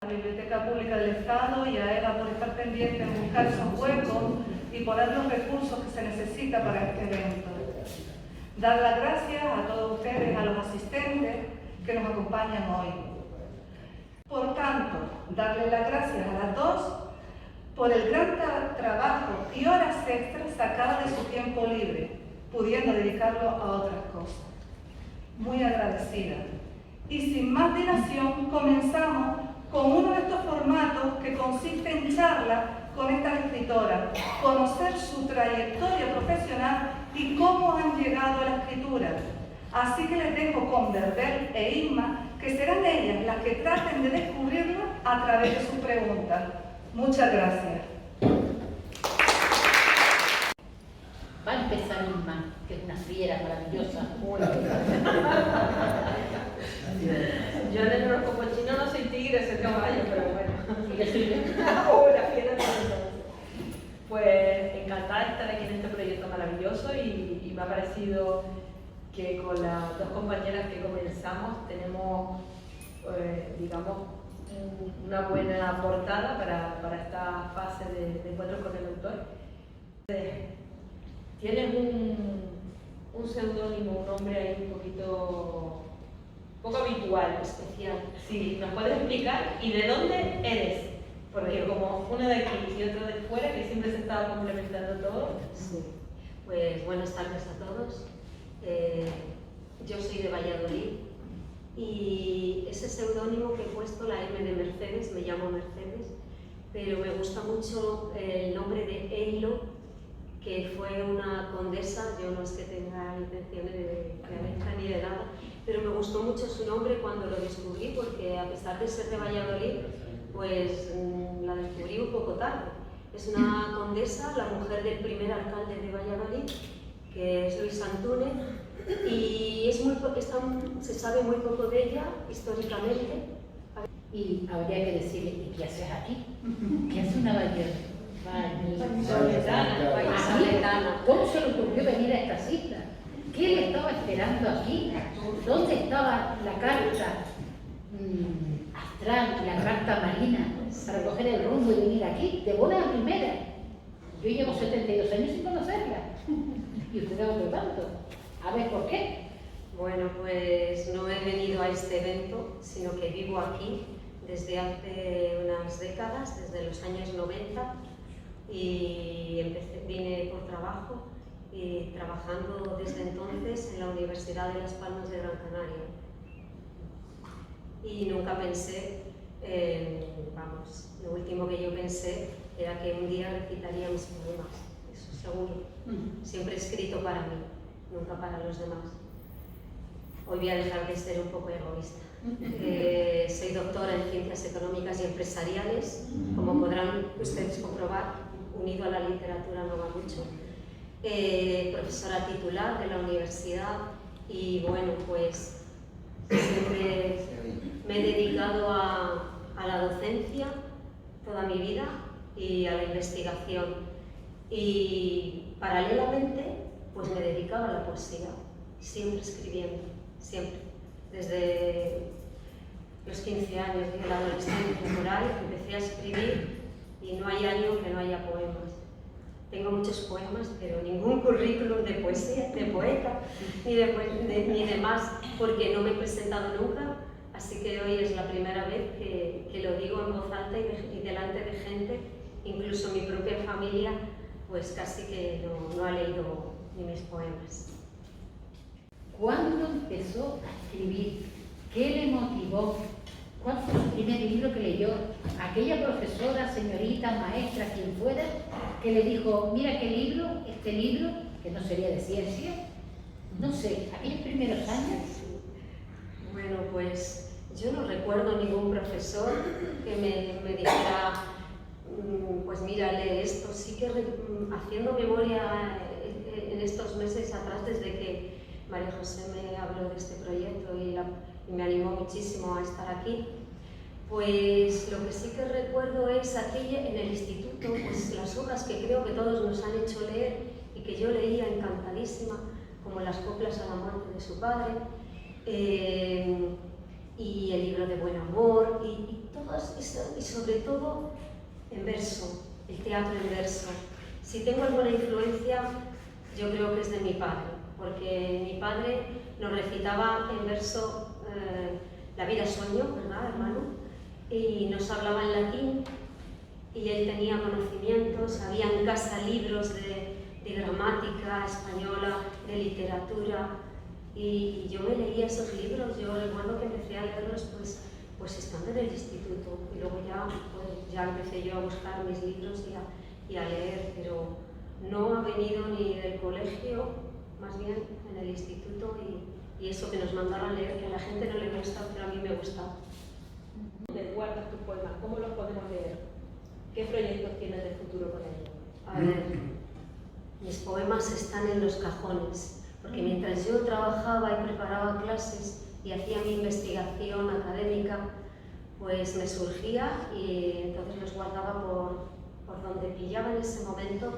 la Biblioteca Pública del Estado y a Eva por estar pendiente en buscar esos huecos y poner los recursos que se necesita para este evento. Dar las gracias a todos ustedes, a los asistentes que nos acompañan hoy. Por tanto, darles las gracias a las dos por el gran trabajo y horas extras sacadas de su tiempo libre, pudiendo dedicarlo a otras cosas. Muy agradecida. Y sin más dilación, comenzamos con uno de estos formatos que consiste en charlas con estas escritoras, conocer su trayectoria profesional y cómo han llegado a la escritura. Así que les dejo con Verbel e Inma, que serán ellas las que traten de descubrirla a través de sus preguntas. Muchas gracias. Va a empezar Inma, que es una fiera maravillosa. Yo en el horóscopo chino no soy tigre, soy caballo, pero bueno. ¿Y qué soy yo? La fiera de entonces. Pues encantada de estar aquí en este proyecto maravilloso y me ha parecido que con las dos compañeras que comenzamos tenemos, digamos, una buena portada para esta fase de encuentros con el autor. Tienes un seudónimo, un nombre ahí un poco habitual, especial. Sí, ¿nos puedes explicar? ¿Y de dónde eres? Porque como uno de aquí y otro de fuera, que siempre se estaba complementando todo. Sí. Pues buenas tardes a todos. Yo soy de Valladolid y ese seudónimo que he puesto, la M de Mercedes, me llamo Mercedes, pero me gusta mucho el nombre de Eilo, que fue una condesa. Yo no es que tenga intenciones de realeza ni de nada, pero me gustó mucho su nombre cuando lo descubrí, porque a pesar de ser de Valladolid, pues la descubrí un poco tarde. Es una condesa, la mujer del primer alcalde de Valladolid, que es Luis Antúnez, y se sabe muy poco de ella históricamente. Y habría que decirle, ¿y qué haces aquí? ¿Qué hace una vallisoletana? ¿Cómo se le ocurrió venir a estas islas? ¿Qué le estaba esperando aquí? ¿Dónde estaba la carta astral, la carta marina, para coger el rumbo y venir aquí? De buena primera. Yo llevo 72 años sin conocerla. ¿Y usted otro tanto? A ver, ¿por qué? Bueno, pues no he venido a este evento, sino que vivo aquí desde hace unas décadas, desde los años 90, y vine por trabajo y trabajando desde entonces en la Universidad de Las Palmas de Gran Canaria. Y nunca pensé, lo último que yo pensé era que un día recitaría mis poemas, eso seguro. Siempre he escrito para mí, nunca para los demás. Hoy voy a dejar de ser un poco egoísta. Soy doctora en Ciencias Económicas y Empresariales, como podrán ustedes comprobar, unido a la literatura no va mucho. Profesora titular de la universidad y bueno, pues siempre me he dedicado a la docencia toda mi vida y a la investigación. Y paralelamente, pues me dedicaba a la poesía, siempre escribiendo, siempre. Desde los 15 años de la adolescencia por ahí empecé a escribir y no hay año que no haya poemas. Tengo muchos poemas, pero ningún currículum de poesía, de poeta, ni de más, porque no me he presentado nunca, así que hoy es la primera vez que lo digo en voz alta y delante de gente, incluso mi propia familia, pues casi que no ha leído ni mis poemas. ¿Cuándo empezó a escribir? ¿Qué le motivó? ¿Cuál fue su primer libro que leyó? Aquella profesora, señorita, maestra, quien fuera, que le dijo, mira qué libro, este libro, que no sería de ciencia, no sé, aquellos primeros años. Bueno, pues yo no recuerdo ningún profesor que me dijera, pues mira, lee esto. Sí que haciendo memoria en estos meses atrás, desde que María José me habló de este proyecto y me animó muchísimo a estar aquí, pues lo que sí que recuerdo es aquella en el instituto, pues las obras que creo que todos nos han hecho leer y que yo leía encantadísima, como las coplas a la muerte de su padre, y el libro de Buen Amor, y todo trabajos y sobre todo en verso, el teatro en verso. Si tengo alguna influencia, yo creo que es de mi padre, porque mi padre nos recitaba en verso La vida sueño, ¿verdad, hermano? Y nos hablaba en latín y él tenía conocimientos, había en casa libros de gramática española, de literatura, y yo me leía esos libros. Yo recuerdo que empecé a leerlos pues estando en el instituto, y luego ya empecé yo a buscar mis libros y a leer, pero no ha venido ni del colegio, más bien en el instituto, y eso que nos mandaban leer, que a la gente no le gusta, pero a mí me gusta. ¿Dónde guardas tus poemas? ¿Cómo los podemos leer? ¿Qué proyectos tienes de futuro con ellos? A ver, mis poemas están en los cajones, porque mientras yo trabajaba y preparaba clases y hacía mi investigación académica, pues me surgía y entonces los guardaba por donde pillaba en ese momento,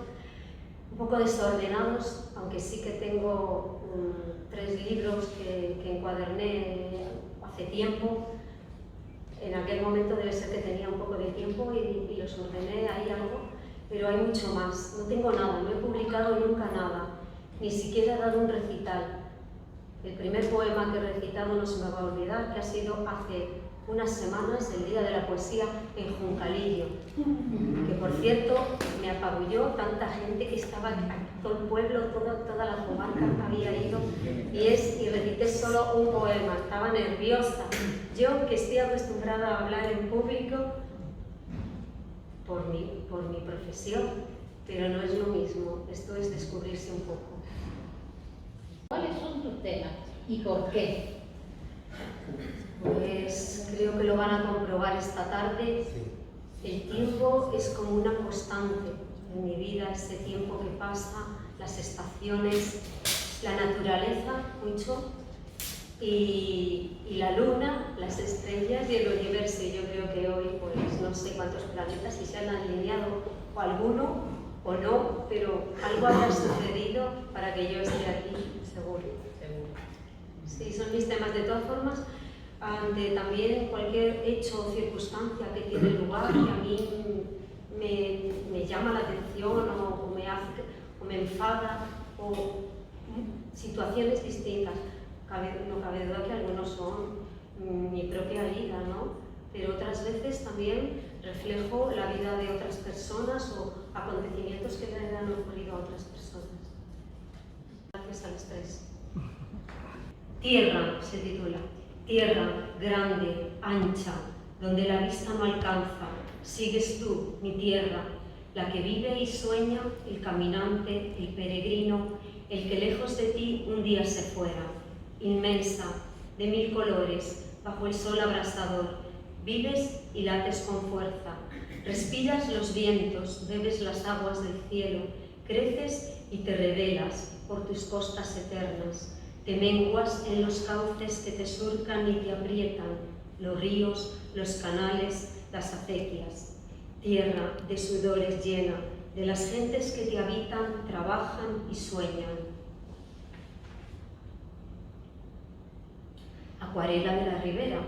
un poco desordenados, aunque sí que tengo 3 libros que encuaderné hace tiempo. En aquel momento debe ser que tenía un poco de tiempo y los ordené ahí algo, pero hay mucho más. No tengo nada, no he publicado nunca nada, ni siquiera he dado un recital. El primer poema que he recitado no se me va a olvidar, que ha sido hace unas semanas, el Día de la Poesía en Juncalillo, que por cierto me apabulló tanta gente que estaba, todo el pueblo, toda la comarca había ido, y recité solo un poema, estaba nerviosa. Yo, que estoy acostumbrada a hablar en público por mi profesión, pero no es lo mismo, esto es descubrirse un poco. ¿Cuáles son tus temas y por qué? Pues creo que lo van a comprobar esta tarde. El tiempo es como una constante en mi vida, ese tiempo que pasa, las estaciones, la naturaleza, mucho, y la luna, las estrellas y el universo. Yo creo que hoy, pues no sé cuántos planetas, si se han alineado o alguno o no, pero algo habrá sucedido para que yo esté aquí, seguro. Sí, son mis temas. De todas formas, ante también cualquier hecho o circunstancia que tiene lugar, que a mí me llama la atención o me enfada, o situaciones distintas. No cabe duda que algunos son mi propia vida, ¿no? Pero otras veces también reflejo la vida de otras personas o acontecimientos que le han ocurrido a otras personas. Gracias a los 3. Tierra se titula. Tierra grande, ancha, donde la vista no alcanza, sigues tú, mi tierra, la que vive y sueña, el caminante, el peregrino, el que lejos de ti un día se fuera. Inmensa, de 1000 colores, bajo el sol abrasador, vives y lates con fuerza, respiras los vientos, bebes las aguas del cielo, creces y te revelas por tus costas eternas. Te menguas en los cauces que te surcan y te aprietan, los ríos, los canales, las acequias. Tierra de sudores llena, de las gentes que te habitan, trabajan y sueñan. Acuarela de la Ribera.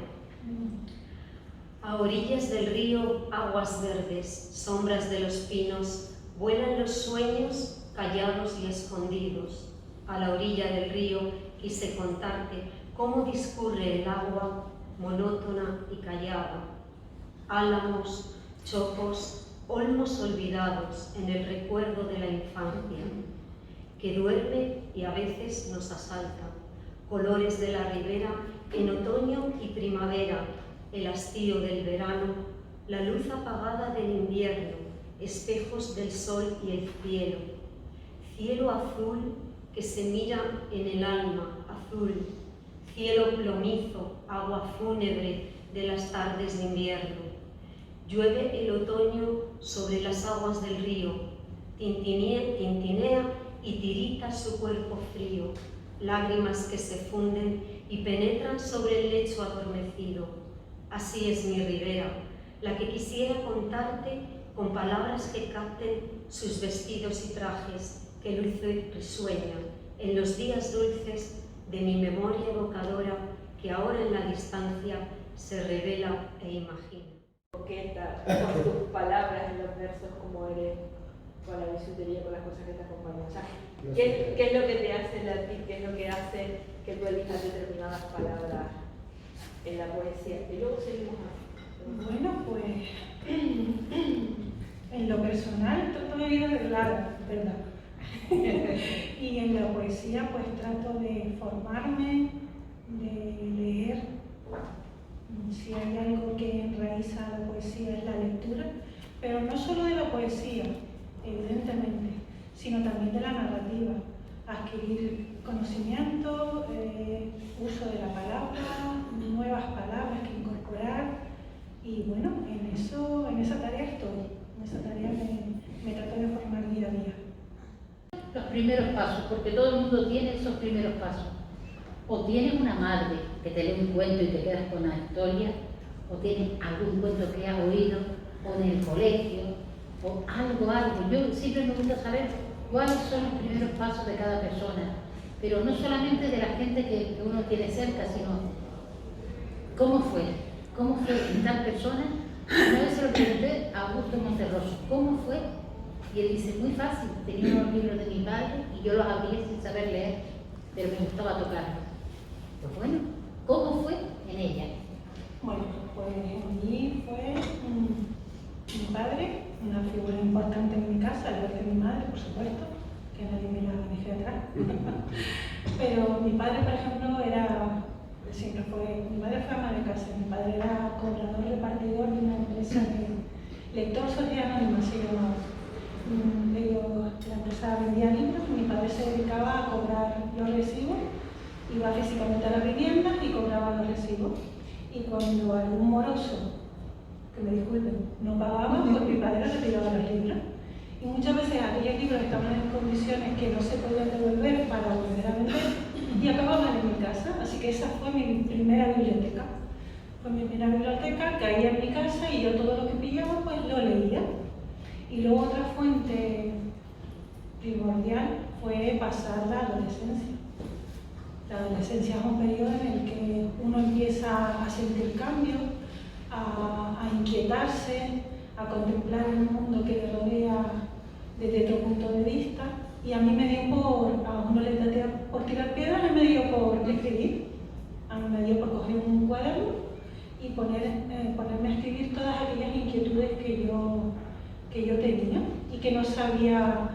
A orillas del río, aguas verdes, sombras de los pinos, vuelan los sueños callados y escondidos. A la orilla del río quise contarte cómo discurre el agua monótona y callada. Álamos, chopos, olmos olvidados en el recuerdo de la infancia, que duerme y a veces nos asalta. Colores de la ribera en otoño y primavera, el hastío del verano, la luz apagada del invierno, espejos del sol y el cielo. Cielo azul que se mira en el alma, azul, cielo plomizo, agua fúnebre de las tardes de invierno. Llueve el otoño sobre las aguas del río, tintinea y tirita su cuerpo frío, lágrimas que se funden y penetran sobre el lecho adormecido. Así es mi ribera, la que quisiera contarte con palabras que capten sus vestidos y trajes, que luce risueñan en los días dulces de mi memoria evocadora, que ahora en la distancia se revela e imagina. coqueta con tus palabras en los versos como eres con la bisutería, con las cosas que te acompañan. O sea, ¿qué es lo que te hace a ti? ¿Qué es lo que hace que tú elijas determinadas palabras en la poesía? Y luego seguimos a... Bueno, pues en lo personal toda mi vida es rara, ¿verdad? Y en la poesía pues trato de formarme, de leer. Si hay algo que enraiza a la poesía es la lectura, pero no solo de la poesía, evidentemente, sino también de la narrativa. Adquirir conocimiento, uso de la palabra, nuevas palabras que incorporar. Y bueno, en esa tarea estoy, en esa tarea me trato de formar día a día. Los primeros pasos, porque todo el mundo tiene esos primeros pasos. O tienes una madre que te lee un cuento y te quedas con la historia, o tienes algún cuento que has oído, o en el colegio, o algo. Yo siempre me gusta saber cuáles son los primeros pasos de cada persona, pero no solamente de la gente que uno tiene cerca, sino cómo fue en tal persona. Una vez se lo pregunté a Augusto Monterroso, ¿cómo fue? Y él dice, muy fácil, tenía unos libros de mi padre y yo los abría sin saber leer, pero me gustaba tocarlos. Pues bueno, ¿cómo fue en ella? Bueno, pues en mí fue mi padre, una figura importante en mi casa, al igual que mi madre, por supuesto, que nadie me la dejé atrás. Pero mi padre, por ejemplo, mi padre fue ama de casa, mi padre era cobrador repartidor de una empresa de lector social anónima, se llamaba. La empresa vendía libros, mi padre se dedicaba a cobrar los recibos, iba físicamente a las viviendas y cobraba los recibos. Y cuando algún moroso, que me disculpen, no pagaba, pues mi padre retiraba los libros. Y muchas veces aquellos libros estaban en condiciones que no se podían devolver para volver a vender y acababan en mi casa. Así que esa fue mi primera biblioteca. Fue mi primera biblioteca, caía en mi casa y yo todo lo que pillaba pues lo leía. Y luego otra fuente primordial fue pasar la adolescencia. La adolescencia es un periodo en el que uno empieza a sentir cambios, a inquietarse, a contemplar el mundo que le rodea desde otro punto de vista. Y a mí me dio a uno le da por tirar piedras, a mí me dio por escribir. A mí me dio por coger un cuaderno y ponerme a escribir todas aquellas inquietudes que yo tenía y que no sabía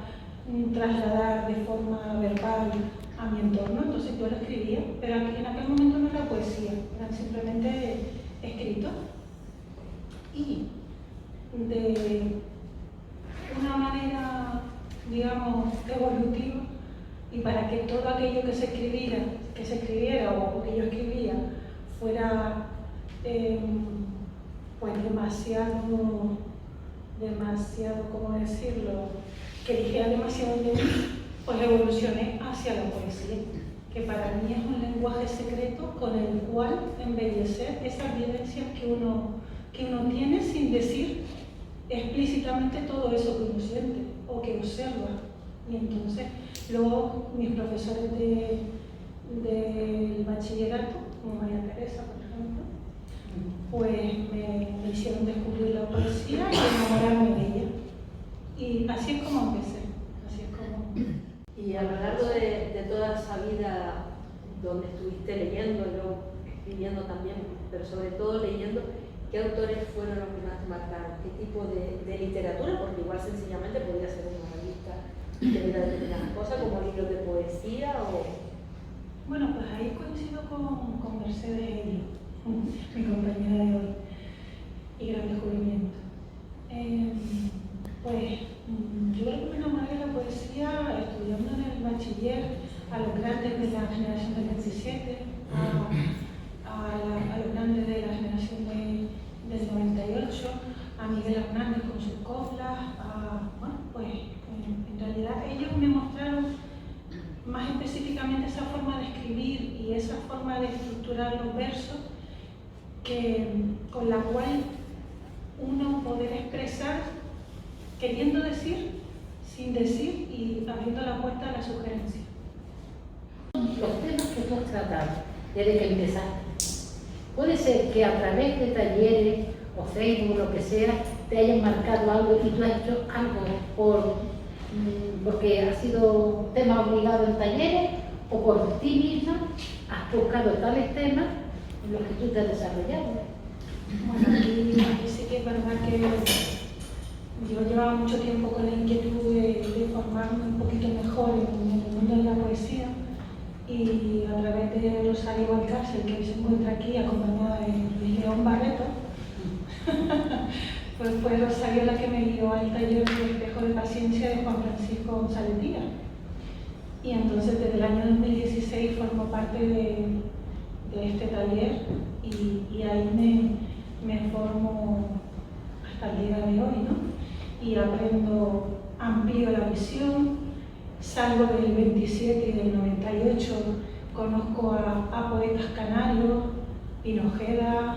trasladar de forma verbal a mi entorno, entonces yo lo escribía, pero en aquel momento no era poesía, eran simplemente escritos. Y de una manera, digamos, evolutiva, y para que todo aquello que se escribiera o que yo escribía fuera pues demasiado, ¿cómo decirlo?, que dijera demasiado de mí, pues evolucioné hacia la poesía, que para mí es un lenguaje secreto con el cual embellecer esas vivencias que uno tiene sin decir explícitamente todo eso que uno siente o que observa. Y entonces, luego mis profesores del bachillerato, como María Teresa, por ejemplo, pues me hicieron descubrir la poesía y enamorarme de ella. Y así es como empecé, Y a lo largo de toda esa vida donde estuviste leyendo, luego escribiendo también, pero sobre todo leyendo, ¿qué autores fueron los que más te marcaron? ¿Qué tipo de literatura? Porque igual sencillamente podría ser una revista que diga determinadas cosas, como libros de poesía o... Bueno, pues ahí coincido con Mercedes Helio, mi compañera de hoy, y gran descubrimiento. Pues yo creo que me enamoré de la poesía estudiando en el bachiller a los grandes de la generación del 27, a los grandes de la generación del 98, a Miguel Hernández con sus coplas, bueno, pues en realidad ellos me mostraron más específicamente esa forma de escribir y esa forma de estructurar los versos con la cual uno poder expresar queriendo decir, sin decir y abriendo la puerta a la sugerencia. Los temas que tú has tratado desde que empezaste, puede ser que a través de talleres o Facebook, lo que sea, te hayan marcado algo y tú has hecho algo porque ha sido tema obligado en talleres o por ti misma has buscado tales temas en los que tú te has desarrollado. Bueno, aquí sí que es verdad que yo llevaba mucho tiempo con la inquietud de formarme un poquito mejor en el mundo de la poesía y a través de Rosario Valcárcel, que hoy se encuentra aquí acompañada de León Barreto, pues fue Rosario la que me guió al taller de Espejo de Paciencia de Juan Francisco González Díaz. Y entonces desde el año 2016 formo parte de este taller y ahí me formo hasta el día de hoy, ¿no? Y aprendo, amplío la visión, salgo del 27 y del 98, conozco a poetas canarios, Pinojeda,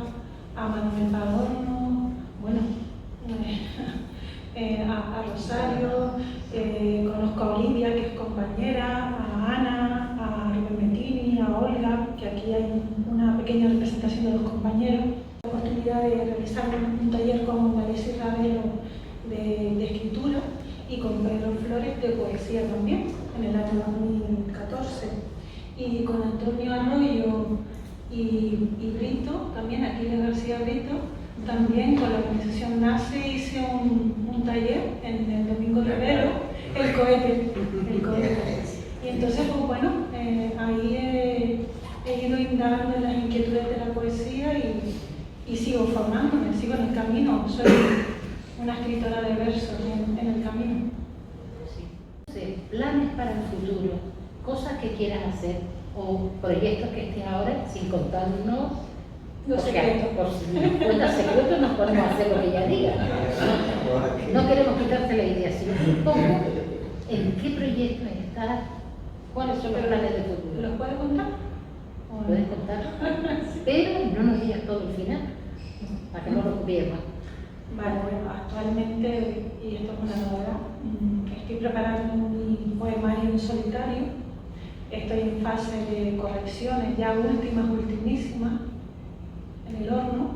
a Manuel Padorno, bueno, a Rosario, conozco a Olivia, que es compañera, a Ana, a Rubén Mettini, a Olga, que aquí hay una pequeña representación de los compañeros. La oportunidad de realizar un taller con Alexis Ravelo de escritura y con Pedro Flores de poesía también, en el año 2014. Y con Antonio Arroyo y Brito, también Aquiles García Brito, también con la organización NACE hice un taller en el Domingo Rivero, el cohete. Y entonces, pues bueno, ahí he ido indagando en las inquietudes de la poesía y sigo formándome, sigo en el camino. Soy una escritora de versos en el camino. Sí. Planes para el futuro, cosas que quieras hacer o proyectos que estés ahora sin contarnos. Los secretos. Por si cuentas secretos nos podemos hacer lo que ella diga. No queremos quitarte la idea, sino un poco en qué proyectos estás, cuáles son los planes de futuro. ¿Los puedes contar? Puedes contar, pero no nos digas todo el final, para que no lo pierdas. Vale, bueno, actualmente, y esto es una novedad, estoy preparando mi poemario en solitario. Estoy en fase de correcciones, ya ultimísimas, en el horno.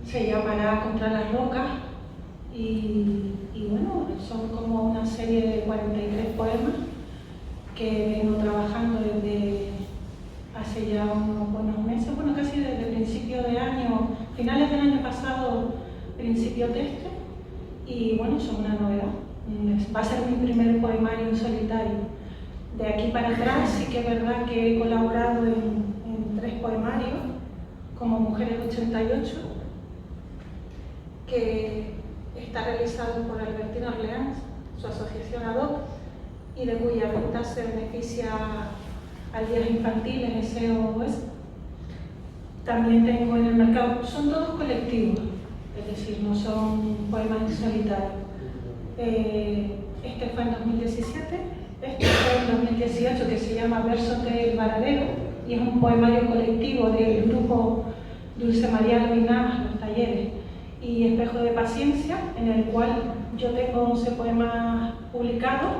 Se llamará Contra las Rocas y bueno, son como una serie de 43 poemas que vengo trabajando desde hace ya unos buenos meses, bueno, casi desde el principio de año, finales del año pasado, principio de este, y bueno, son una novedad. Va a ser mi primer poemario en solitario. De aquí para atrás sí que es verdad que he colaborado en 3 poemarios, como Mujeres 88, que está realizado por Albertina Orleans, su asociación ADOC, y de cuya venta se beneficia a días infantiles, SOS. También tengo en el mercado, son todos colectivos, es decir, no son poemas en solitario. Este fue en 2017, este fue en 2018, que se llama Versos del Varadero, y es un poemario colectivo del grupo Dulce María Luinamas, Los Talleres, y Espejo de Paciencia, en el cual yo tengo 11 poemas publicados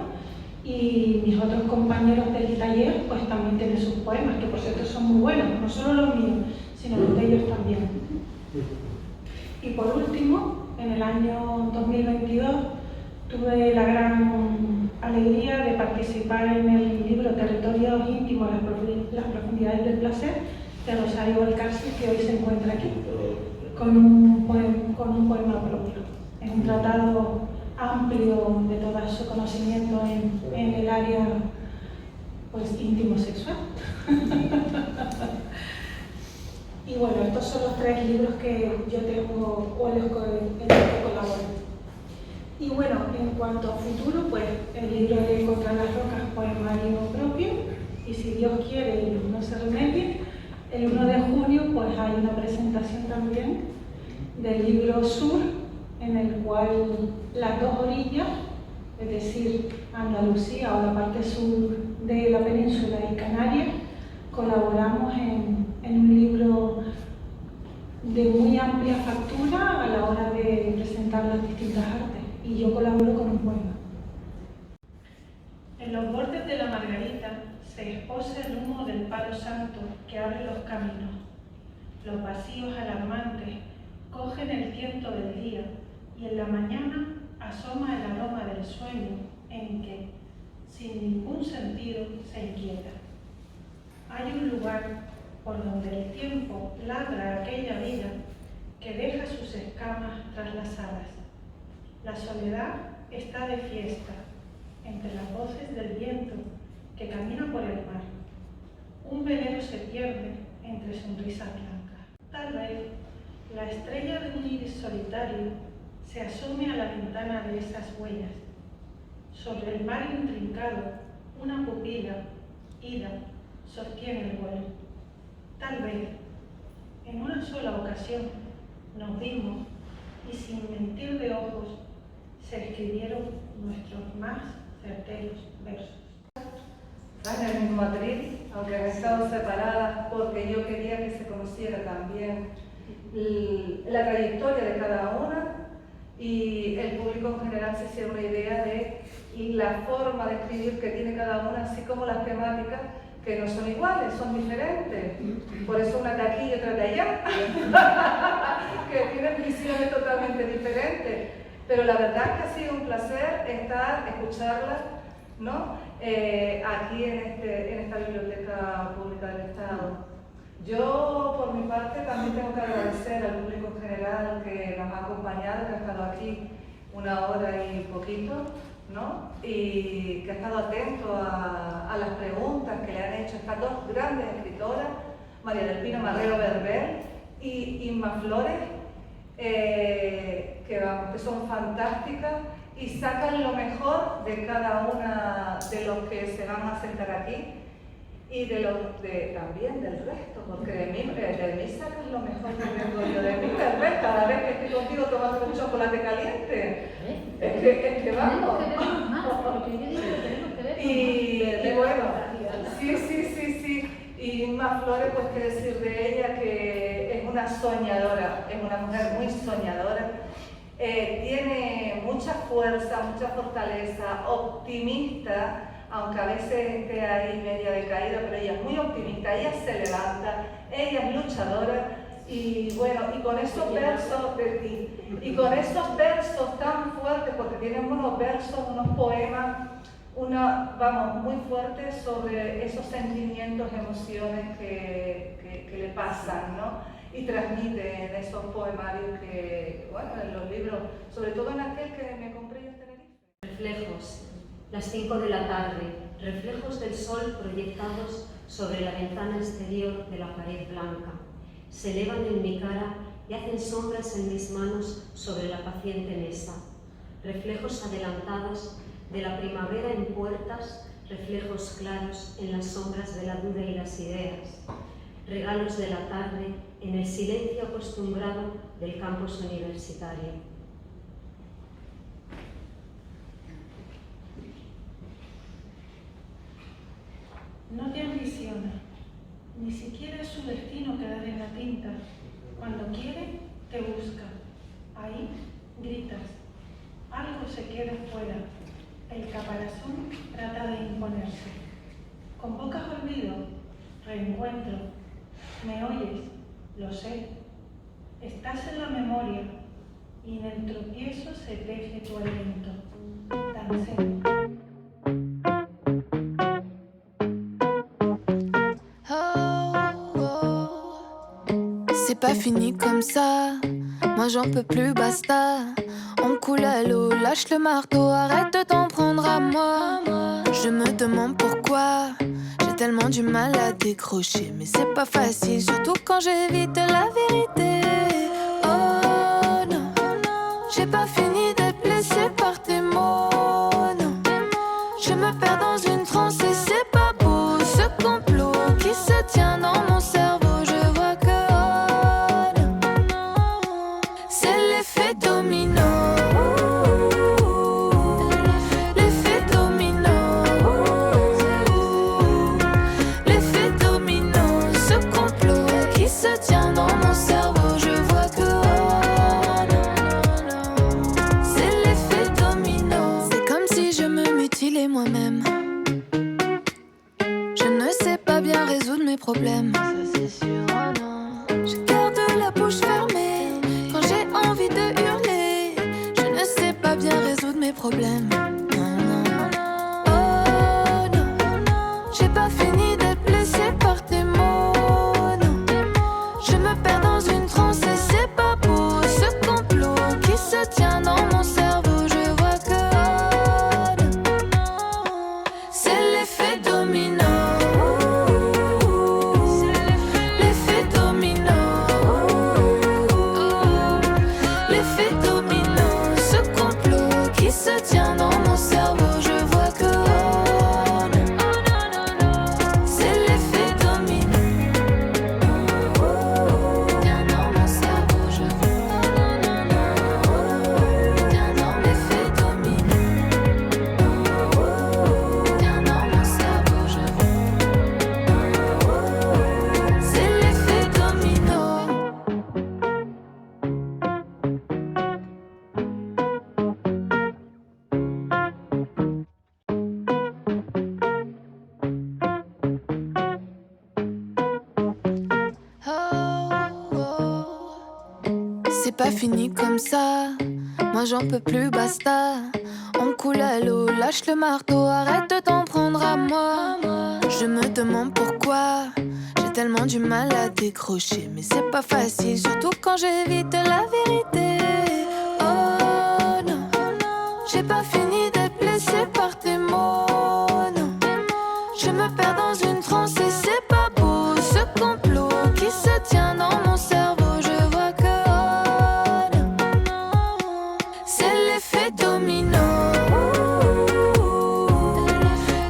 y mis otros compañeros del taller pues también tienen sus poemas, que por cierto son muy buenos, no solo los míos, sino los de ellos también. Y por último, en el año 2022 tuve la gran alegría de participar en el libro Territorios íntimos, las profundidades del placer, de Rosario Valcárcel, que hoy se encuentra aquí, con un poema propio. Es un tratado amplio de todo su conocimiento en el área pues, íntimo-sexual. Y bueno, estos son los 3 libros que yo tengo o en los que colaboro. Y bueno, en cuanto a futuro, pues el libro de Contra las Rocas, poemario propio, y si Dios quiere y no se remedie, el 1 de junio pues hay una presentación también del libro Sur, en el cual las 2 orillas, es decir, Andalucía o la parte sur de la península y Canarias, colaboramos en un libro de muy amplia factura a la hora de presentar las distintas artes, y yo colaboro con un poema. En los bordes de la margarita se esposa el humo del palo santo que abre los caminos, los vacíos alarmantes cogen el tiento del día y en la mañana asoma el aroma del sueño en que, sin ningún sentido, se inquieta. Hay un lugar por donde el tiempo ladra aquella vida que deja sus escamas tras las alas. La soledad está de fiesta entre las voces del viento que camina por el mar. Un velero se pierde entre sonrisas blancas. Tal vez la estrella de un iris solitario se asome a la ventana de esas huellas. Sobre el mar intrincado, una pupila, ida, sostiene el vuelo. Tal vez, en una sola ocasión, nos vimos y sin mentir de ojos se escribieron nuestros más certeros versos. En el mismo atril, aunque han estado separadas, porque yo quería que se conociera también la trayectoria de cada una y el público en general se hiciera una idea de la forma de escribir que tiene cada una, así como las temáticas, que no son iguales, son diferentes. Por eso una de aquí y otra de allá, que tienen visiones totalmente diferentes. Pero la verdad es que ha sido un placer escucharlas, ¿no? Aquí en esta Biblioteca Pública del Estado. Yo, por mi parte, también tengo que agradecer al público en general que nos ha acompañado, que ha estado aquí una hora y poquito, ¿no? Y que ha estado atento a las preguntas que le han hecho estas dos grandes escritoras, María del Pino Marrero Berbel y Inma Flores, que son fantásticas y sacan lo mejor de cada una de los que se van a sentar aquí y también del resto, porque de mí sacas lo mejor que tengo yo, de mí tal vez cada vez que estoy contigo tomando un chocolate caliente. Es que vamos. Y bueno, sí. Y Inma Flores, pues qué decir de ella, que es una soñadora, es una mujer muy soñadora. Tiene mucha fuerza, mucha fortaleza, optimista, aunque a veces esté ahí media decaída, pero ella es muy optimista, ella se levanta, ella es luchadora y bueno, y con esos versos de ti, y con esos versos tan fuertes, porque tienen unos versos, unos poemas, muy fuertes sobre esos sentimientos, emociones que le pasan, ¿no? Y transmite en esos poemarios que, bueno, en los libros, sobre todo en aquel que me compré yo en Tenerife. Reflejos, las 5 de la tarde, reflejos del sol proyectados sobre la ventana exterior de la pared blanca. Se elevan en mi cara y hacen sombras en mis manos sobre la paciente mesa. Reflejos adelantados de la primavera en puertas, reflejos claros en las sombras de la duda y las ideas. Regalos de la tarde en el silencio acostumbrado del campus universitario. No te ambiciona, ni siquiera es su destino quedar en la tinta. Cuando quiere, te busca. Ahí gritas, algo se queda fuera. El caparazón trata de imponerse. Convocas olvido, reencuentro. Me oyes, lo sé. Estás en la memoria y en el tropiezo se teje tu aliento. Tan seco. C'est pas fini comme ça, moi j'en peux plus, basta. On coule à l'eau, lâche le marteau, arrête de t'en prendre à moi. Je me demande pourquoi j'ai tellement du mal à décrocher, mais c'est pas facile, surtout quand j'évite la vérité. Oh non, j'ai pas fini d'être blessée par tes mots, non. Je me perds dans une transe et c'est pas beau, ce complot qui se tient dans mon cerveau. Problème. Ça c'est sûr, oh non. Je garde la bouche fermée quand problèmes. Non, non, oh non, j'ai pas fini d'être blessée par tes mots. Non, je me perds dans une transe et c'est pas beau. Ce complot qui se tient dans mon cerveau, je vois que c'est l'effet domino. L'effet domino. L'effet domino. Ce complot qui se tient dans mon cerveau, je vois que c'est l'effet domino. Tient dans mon cerveau, je vois. Tient dans l'effet domino. Tient dans mon cerveau, je vois. C'est l'effet domino. C'est pas fini comme ça, moi j'en peux plus, basta. On coule à l'eau, lâche le marteau, arrête de t'en prendre à moi. Je me demande pourquoi j'ai tellement du mal à décrocher, mais c'est pas facile, surtout quand j'évite la vérité. Oh non, j'ai pas fini d'être blessée par tes mots. Non, je me perds dans une transe et c'est pas beau. Ce complot qui se tient dans mon cerveau, je vois que c'est l'effet domino.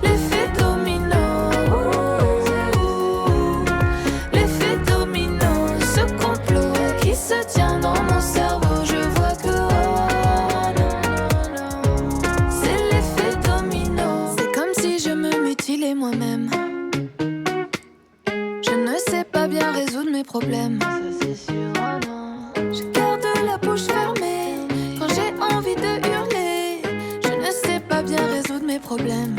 L'effet domino. L'effet domino. Ce complot qui se tient dans mon cerveau, je vois que c'est l'effet domino. C'est comme si je me mutilais moi-même. Je ne sais pas bien résoudre mes problèmes. Ça c'est sûr, oh non. Je garde la bouche fermée quand j'ai envie de hurler. Je ne sais pas bien résoudre mes problèmes.